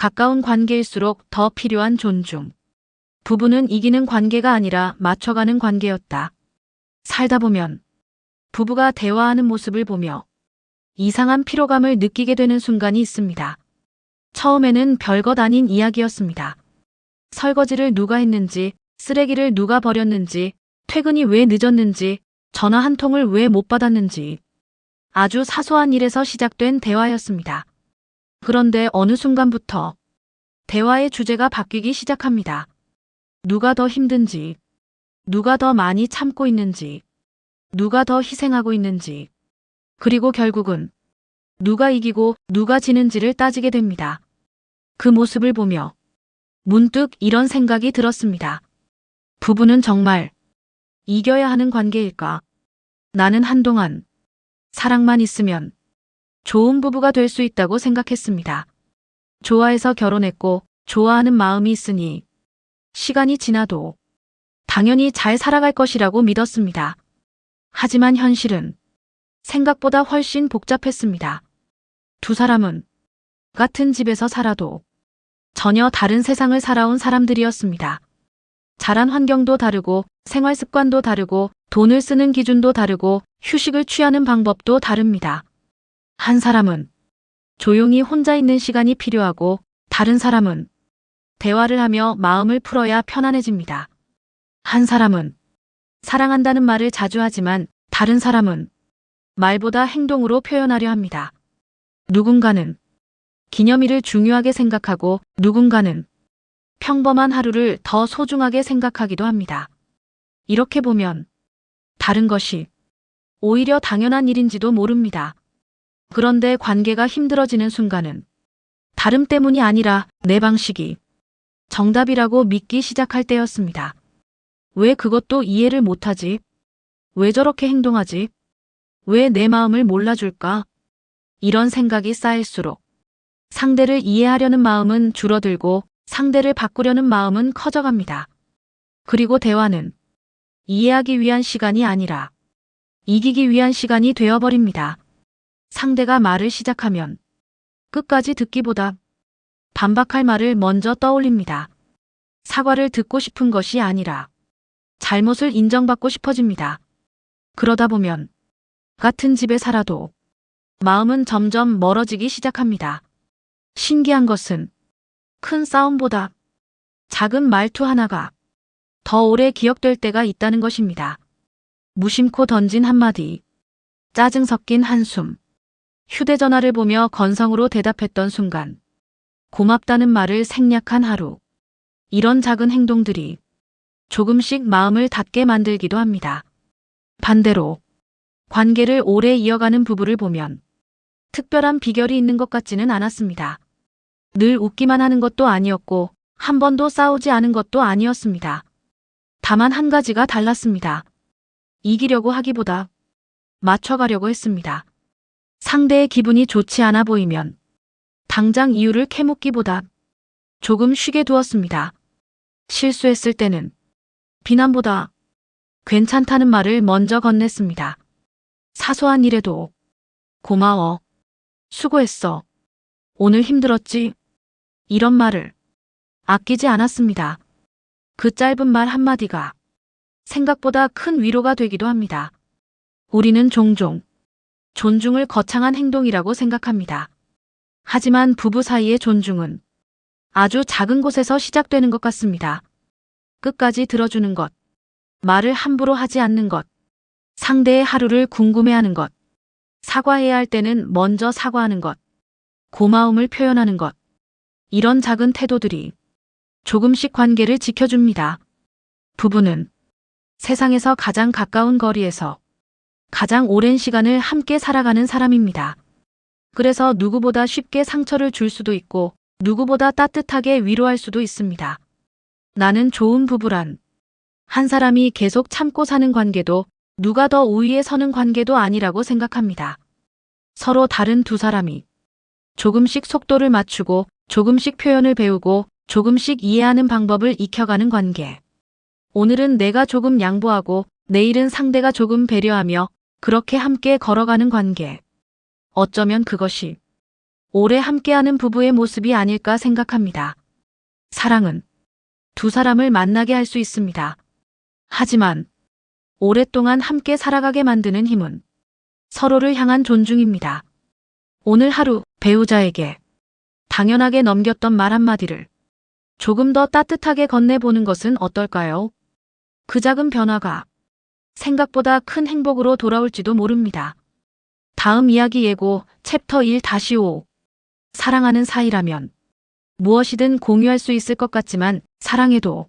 가까운 관계일수록 더 필요한 존중. 부부는 이기는 관계가 아니라 맞춰가는 관계였다. 살다 보면 부부가 대화하는 모습을 보며 이상한 피로감을 느끼게 되는 순간이 있습니다. 처음에는 별것 아닌 이야기였습니다. 설거지를 누가 했는지, 쓰레기를 누가 버렸는지, 퇴근이 왜 늦었는지, 전화 한 통을 왜 못 받았는지. 아주 사소한 일에서 시작된 대화였습니다. 그런데 어느 순간부터 대화의 주제가 바뀌기 시작합니다. 누가 더 힘든지, 누가 더 많이 참고 있는지, 누가 더 희생하고 있는지, 그리고 결국은 누가 이기고 누가 지는지를 따지게 됩니다. 그 모습을 보며 문득 이런 생각이 들었습니다. 부부는 정말 이겨야 하는 관계일까? 나는 한동안 사랑만 있으면 좋은 부부가 될 수 있다고 생각했습니다. 좋아해서 결혼했고 좋아하는 마음이 있으니 시간이 지나도 당연히 잘 살아갈 것이라고 믿었습니다. 하지만 현실은 생각보다 훨씬 복잡했습니다. 두 사람은 같은 집에서 살아도 전혀 다른 세상을 살아온 사람들이었습니다. 자란 환경도 다르고 생활 습관도 다르고 돈을 쓰는 기준도 다르고 휴식을 취하는 방법도 다릅니다. 한 사람은 조용히 혼자 있는 시간이 필요하고 다른 사람은 대화를 하며 마음을 풀어야 편안해집니다. 한 사람은 사랑한다는 말을 자주 하지만 다른 사람은 말보다 행동으로 표현하려 합니다. 누군가는 기념일을 중요하게 생각하고 누군가는 평범한 하루를 더 소중하게 생각하기도 합니다. 이렇게 보면 다른 것이 오히려 당연한 일인지도 모릅니다. 그런데 관계가 힘들어지는 순간은 다름 때문이 아니라 내 방식이 정답이라고 믿기 시작할 때였습니다. 왜 그것도 이해를 못하지? 왜 저렇게 행동하지? 왜 내 마음을 몰라줄까? 이런 생각이 쌓일수록 상대를 이해하려는 마음은 줄어들고 상대를 바꾸려는 마음은 커져갑니다. 그리고 대화는 이해하기 위한 시간이 아니라 이기기 위한 시간이 되어버립니다. 상대가 말을 시작하면 끝까지 듣기보다 반박할 말을 먼저 떠올립니다. 사과를 듣고 싶은 것이 아니라 잘못을 인정받고 싶어집니다. 그러다 보면 같은 집에 살아도 마음은 점점 멀어지기 시작합니다. 신기한 것은 큰 싸움보다 작은 말투 하나가 더 오래 기억될 때가 있다는 것입니다. 무심코 던진 한마디, 짜증 섞인 한숨, 휴대전화를 보며 건성으로 대답했던 순간, 고맙다는 말을 생략한 하루. 이런 작은 행동들이 조금씩 마음을 닫게 만들기도 합니다. 반대로 관계를 오래 이어가는 부부를 보면 특별한 비결이 있는 것 같지는 않았습니다. 늘 웃기만 하는 것도 아니었고 한 번도 싸우지 않은 것도 아니었습니다. 다만 한 가지가 달랐습니다. 이기려고 하기보다 맞춰가려고 했습니다. 상대의 기분이 좋지 않아 보이면 당장 이유를 캐묻기보다 조금 쉬게 두었습니다. 실수했을 때는 비난보다 괜찮다는 말을 먼저 건넸습니다. 사소한 일에도 고마워, 수고했어, 오늘 힘들었지? 이런 말을 아끼지 않았습니다. 그 짧은 말 한마디가 생각보다 큰 위로가 되기도 합니다. 우리는 종종 존중을 거창한 행동이라고 생각합니다. 하지만 부부 사이의 존중은 아주 작은 곳에서 시작되는 것 같습니다. 끝까지 들어주는 것, 말을 함부로 하지 않는 것, 상대의 하루를 궁금해하는 것, 사과해야 할 때는 먼저 사과하는 것, 고마움을 표현하는 것, 이런 작은 태도들이 조금씩 관계를 지켜줍니다. 부부는 세상에서 가장 가까운 거리에서 가장 오랜 시간을 함께 살아가는 사람입니다. 그래서 누구보다 쉽게 상처를 줄 수도 있고 누구보다 따뜻하게 위로할 수도 있습니다. 나는 좋은 부부란 한 사람이 계속 참고 사는 관계도 누가 더 우위에 서는 관계도 아니라고 생각합니다. 서로 다른 두 사람이 조금씩 속도를 맞추고 조금씩 표현을 배우고 조금씩 이해하는 방법을 익혀가는 관계. 오늘은 내가 조금 양보하고 내일은 상대가 조금 배려하며 그렇게 함께 걸어가는 관계. 어쩌면 그것이 오래 함께하는 부부의 모습이 아닐까 생각합니다. 사랑은 두 사람을 만나게 할 수 있습니다. 하지만 오랫동안 함께 살아가게 만드는 힘은 서로를 향한 존중입니다. 오늘 하루 배우자에게 당연하게 넘겼던 말 한마디를 조금 더 따뜻하게 건네보는 것은 어떨까요? 그 작은 변화가 생각보다 큰 행복으로 돌아올지도 모릅니다. 다음 이야기 예고 챕터 1-5 사랑하는 사이라면 무엇이든 공유할 수 있을 것 같지만 사랑해도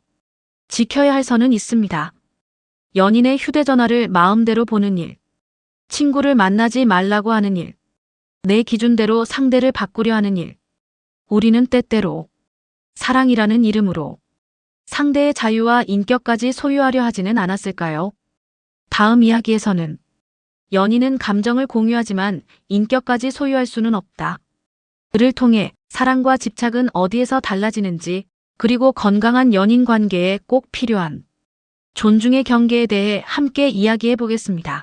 지켜야 할 선은 있습니다. 연인의 휴대전화를 마음대로 보는 일, 친구를 만나지 말라고 하는 일, 내 기준대로 상대를 바꾸려 하는 일, 우리는 때때로 사랑이라는 이름으로 상대의 자유와 인격까지 소유하려 하지는 않았을까요? 다음 이야기에서는 연인은 감정을 공유하지만 인격까지 소유할 수는 없다. 그를 통해 사랑과 집착은 어디에서 달라지는지, 그리고 건강한 연인 관계에 꼭 필요한 존중의 경계에 대해 함께 이야기해 보겠습니다.